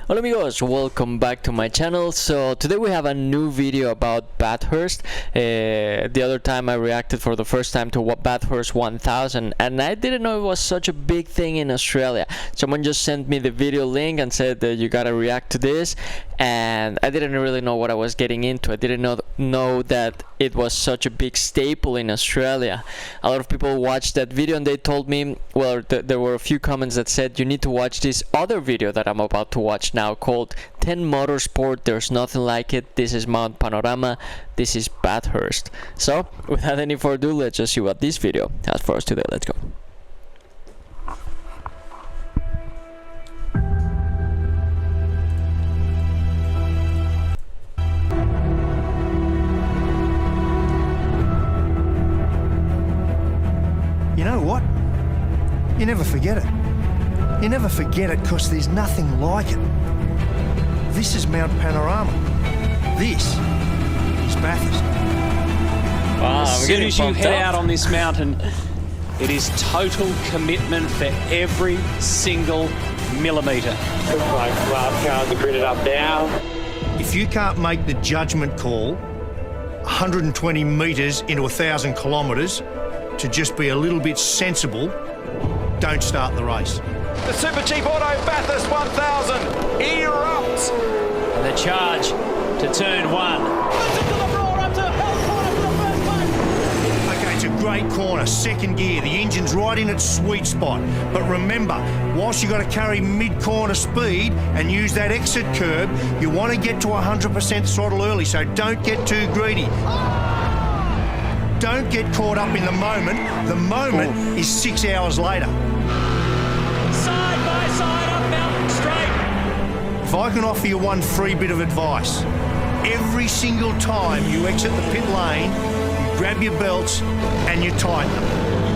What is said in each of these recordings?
Hola amigos, welcome back to my channel. So today we have a new video about Bathurst. The other time I reacted for the first time to Bathurst 1000 and I didn't know it was such a big thing in Australia. Someone just sent me the video link and said that you gotta react to this, and I didn't really know what I was getting into. I didn't know that it was such a big staple in Australia. A lot of people watched that video and they told me, well, there were a few comments that said you need to watch this other video that I'm about to watch now called 10 Motorsport, there's nothing like it. This is Mount Panorama, this is Bathurst. So without any further ado, let's just see what this video has for us today. Let's go. You know what? You never forget it. You never forget it because there's nothing like it. This is Mount Panorama. This is Bathurst. Wow, as soon as you head out on this mountain, it is total commitment for every single millimetre. Looks like last cars are gridded up now. If you can't make the judgment call 120 metres into 1,000 kilometres to just be a little bit sensible, don't start the race. The Super Cheap Auto Bathurst 1000 erupts. And the charge to turn one. Okay, it's a great corner, second gear. The engine's right in its sweet spot. But remember, whilst you've got to carry mid-corner speed and use that exit curb, you want to get to 100% throttle early, so don't get too greedy. Don't get caught up in the moment. The moment is 6 hours later. Side by side up mountain straight. If I can offer you one free bit of advice, every single time you exit the pit lane, you grab your belts and you tighten them.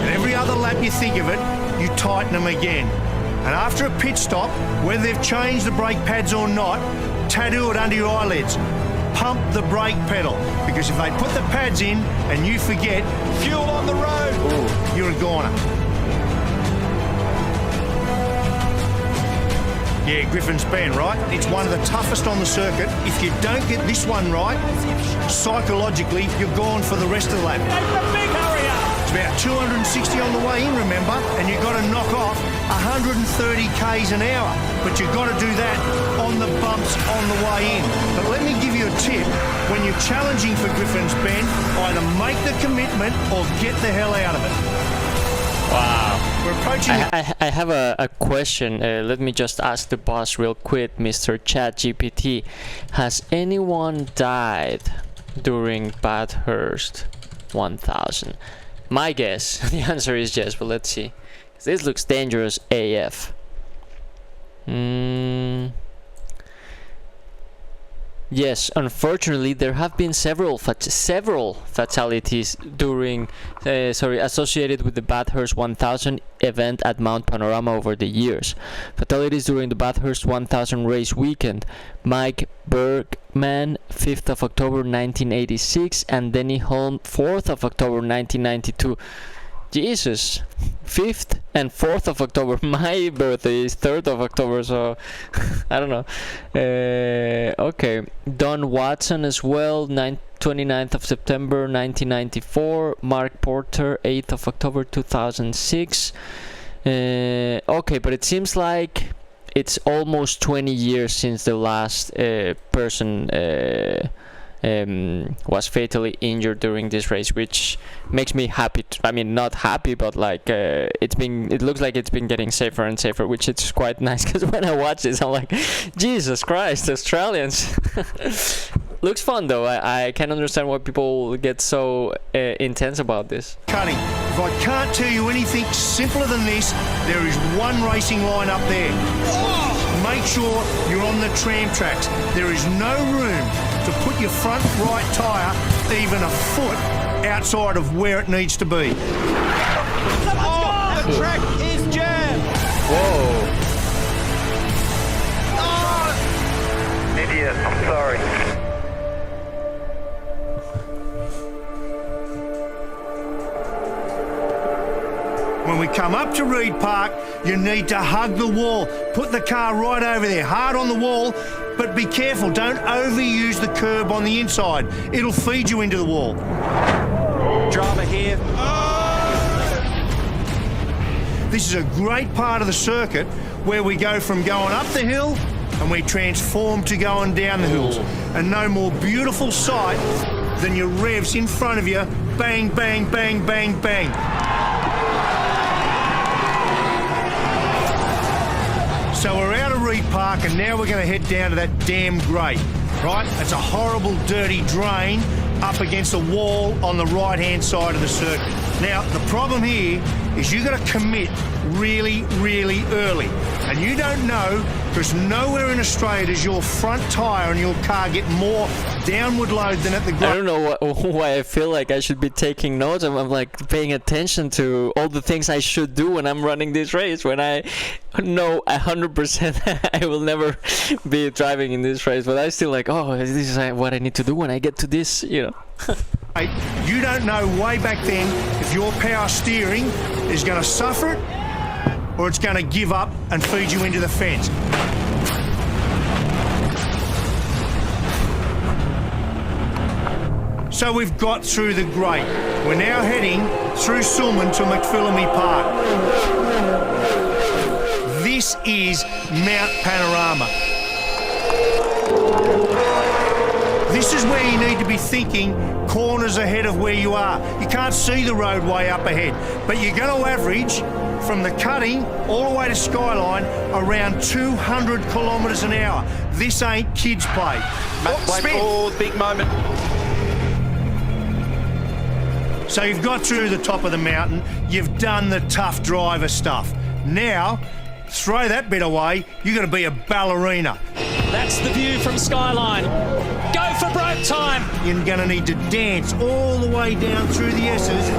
And every other lap you think of it, you tighten them again. And after a pit stop, whether they've changed the brake pads or not, tattoo it under your eyelids. Pump the brake pedal, because if they put the pads in and you forget, Fuel on the road. you're a goner. Yeah, Griffin's Bend, right? It's one of the toughest on the circuit. If you don't get this one right, psychologically, you're gone for the rest of the lap. Make the big hurry up. It's about 260 on the way in, remember? And you've got to knock off 130 k's an hour. But you've got to do that on the bumps on the way in. But let me give you a tip. When you're challenging for Griffin's Bend, either make the commitment or get the hell out of it. Wow. We're approaching... I have a question. Let me just ask the boss real quick, Mr. ChatGPT. Has anyone died during Bathurst 1000? My guess, the answer is yes, but let's see. This looks dangerous AF. Yes, unfortunately, there have been several fatalities during, associated with the Bathurst 1000 event at Mount Panorama over the years. Fatalities during the Bathurst 1000 race weekend: Mike Bergman, 5th of October 1986, and Denny Holm, 4th of October 1992. Jesus, 5th and 4th of October. My birthday is 3rd of October, so I don't know. Okay, Don Watson as well, 29th of September 1994. Mark Porter, 8th of October 2006. Okay, but it seems like it's almost 20 years since the last person was fatally injured during this race, which makes me happy. I mean, not happy, but like it looks like it's been getting safer and safer, which is quite nice, because when I watch this I'm like, Jesus Christ, Australians. Looks fun though. I can't understand why people get so intense about this. Cutting. If I can't tell you anything simpler than this, there is one racing line up there. Make sure you're on the tram tracks. There is no room to put your front right tyre even a foot outside of where it needs to be. Oh, the track is jammed. Whoa. Oh. Idiot, I'm sorry. When we come up to Reed Park, You need to hug the wall. Put the car right over there, hard on the wall, but be careful. Don't overuse the curb on the inside. It'll feed you into the wall. Drama here. This is a great part of the circuit where we go from going up the hill and we transform to going down the hills. And no more beautiful sight than your revs in front of you. Bang, bang, bang, bang, bang. So we're out of Reed Park and now we're going to head down to that damn grate, right? It's a horrible, dirty drain up against the wall on the right-hand side of the circuit. Now, the problem here is you've got to commit really, really early. And you don't know, because nowhere in Australia does your front tyre on your car get more downward load than at the grate. I don't know why I feel like I should be taking notes. I'm like paying attention to all the things I should do when I'm running this race, when I know 100% I will never be driving in this race. But I still like, oh, this is what I need to do when I get to this, you know. You don't know way back then if your power steering is going to suffer it or it's going to give up and feed you into the fence. So we've got through the grate. We're now heading through Sulman to McPhillamy Park. This is Mount Panorama. This is where you need to be thinking corners ahead of where you are. You can't see the roadway up ahead, but you're going to average from the cutting all the way to Skyline around 200 kilometres an hour. This ain't kids' play. Oh, big moment. So you've got through the top of the mountain, you've done the tough driver stuff. Now, throw that bit away, you're going to be a ballerina. That's the view from Skyline. Go for broke time. You're going to need to dance all the way down through the S's.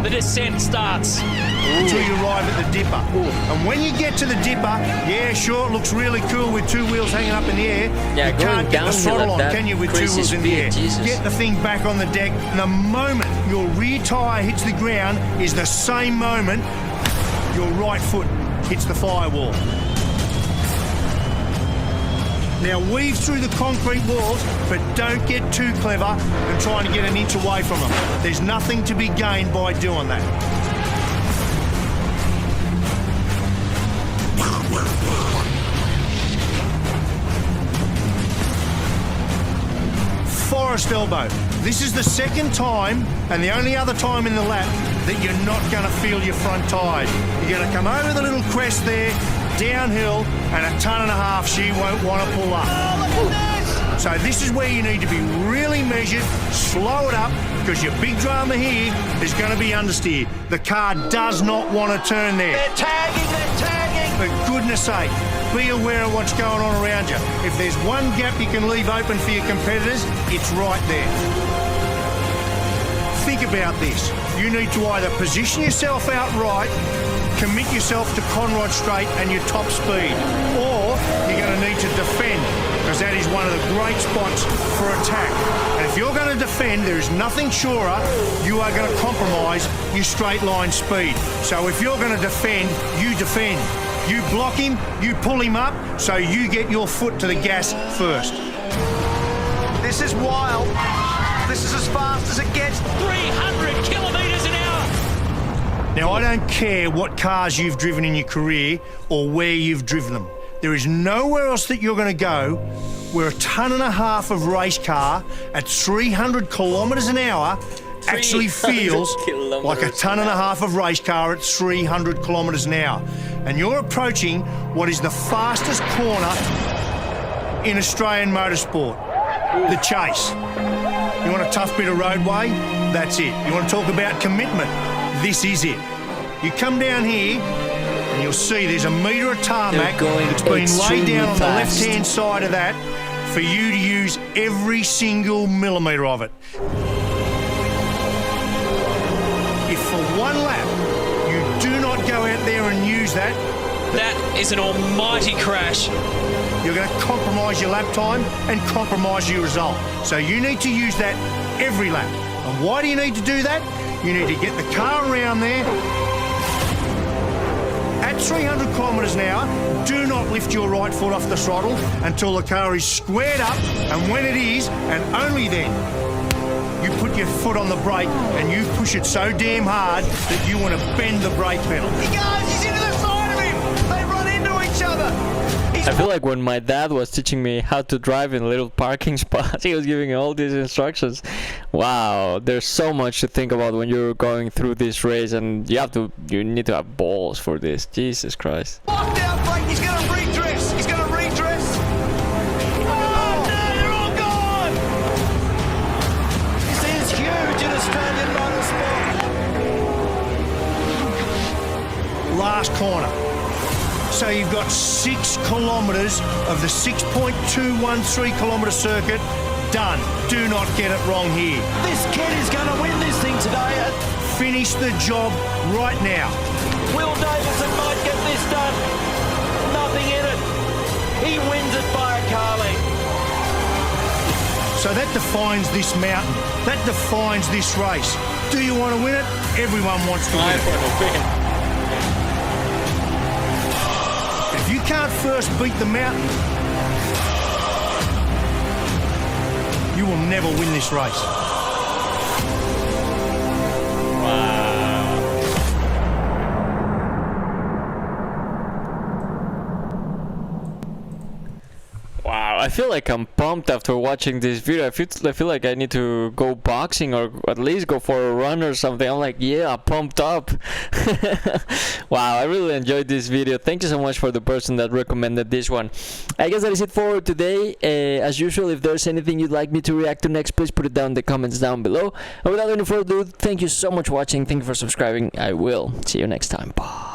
The descent starts. Until you arrive at the dipper. And when you get to the dipper, yeah, sure, it looks really cool with two wheels hanging up in the air. Yeah, you can't get the throttle on, can you, with two wheels in the air? Jesus. Get the thing back on the deck, and the moment your rear tyre hits the ground is the same moment your right foot hits the firewall. Now weave through the concrete walls, but don't get too clever and trying to get an inch away from them. There's nothing to be gained by doing that. Forest elbow. This is the second time and the only other time in the lap that you're not going to feel your front tyres. You're going to come over the little crest there, downhill, and 1.5 tons she won't want to pull up. Oh, look at this! So this is where you need to be really measured, slow it up, because your big drama here is going to be understeer. The car does not want to turn there. They're tagging. For goodness sake, be aware of what's going on around you. If there's one gap you can leave open for your competitors, it's right there. Think about this. You need to either position yourself out right, commit yourself to Conrod Straight and your top speed, or you're going to need to defend, because that is one of the great spots for attack. And if you're going to defend, there is nothing surer you are going to compromise your straight line speed. So if you're going to defend, you defend. You block him, you pull him up, so you get your foot to the gas first. This is wild. This is as fast as it gets. 300 kilometres an hour. Now, I don't care what cars you've driven in your career or where you've driven them. There is nowhere else that you're going to go where 1.5 tons of race car at 300 kilometres an hour actually feels like 1.5 tons of race car at 300 kilometres an hour. And you're approaching what is the fastest corner in Australian motorsport, the Chase. You want a tough bit of roadway? That's it. You want to talk about commitment? This is it. You come down here and you'll see there's 1 metre of tarmac that's been laid down on the left-hand side of that for you to use every single millimetre of it. If for one lap you do not go out there and use that, That is an almighty crash. you're going to compromise your lap time and compromise your result. So you need to use that every lap. And why do you need to do that? You need to get the car around there at 300 kilometres an hour, do not lift your right foot off the throttle until the car is squared up, and when it is, and only then, you put your foot on the brake and you push it so damn hard that you want to bend the brake pedal. He goes, he's into the side of him. They run into each other. I feel like when my dad was teaching me how to drive in little parking spots, he was giving all these instructions. Wow, there's so much to think about when you're going through this race, and you need to have balls for this. Jesus Christ. Locked out brake, he's going to redress. He's going to redress. Oh, no, they're all gone. This is huge in Australian motorsport. Last corner. So you've got 6 kilometres of the 6.213 kilometre circuit done. Do not get it wrong here. This kid is going to win this thing today. Finish the job right now. Will Davison might get this done. Nothing in it. He wins it by a car length. So that defines this mountain. That defines this race. Do you want to win it? Everyone wants to win it. If you can't first beat the mountain, you will never win this race. Wow, I feel like I'm pumped after watching this video. I feel like I need to go boxing or at least go for a run or something. I'm like, yeah, pumped up. Wow, I really enjoyed this video. Thank you so much for the person that recommended this one. I guess that is it for today. As usual, if there's anything you'd like me to react to next, please put it down in the comments down below. And without any further ado, thank you so much for watching. Thank you for subscribing. I will see you next time. Bye.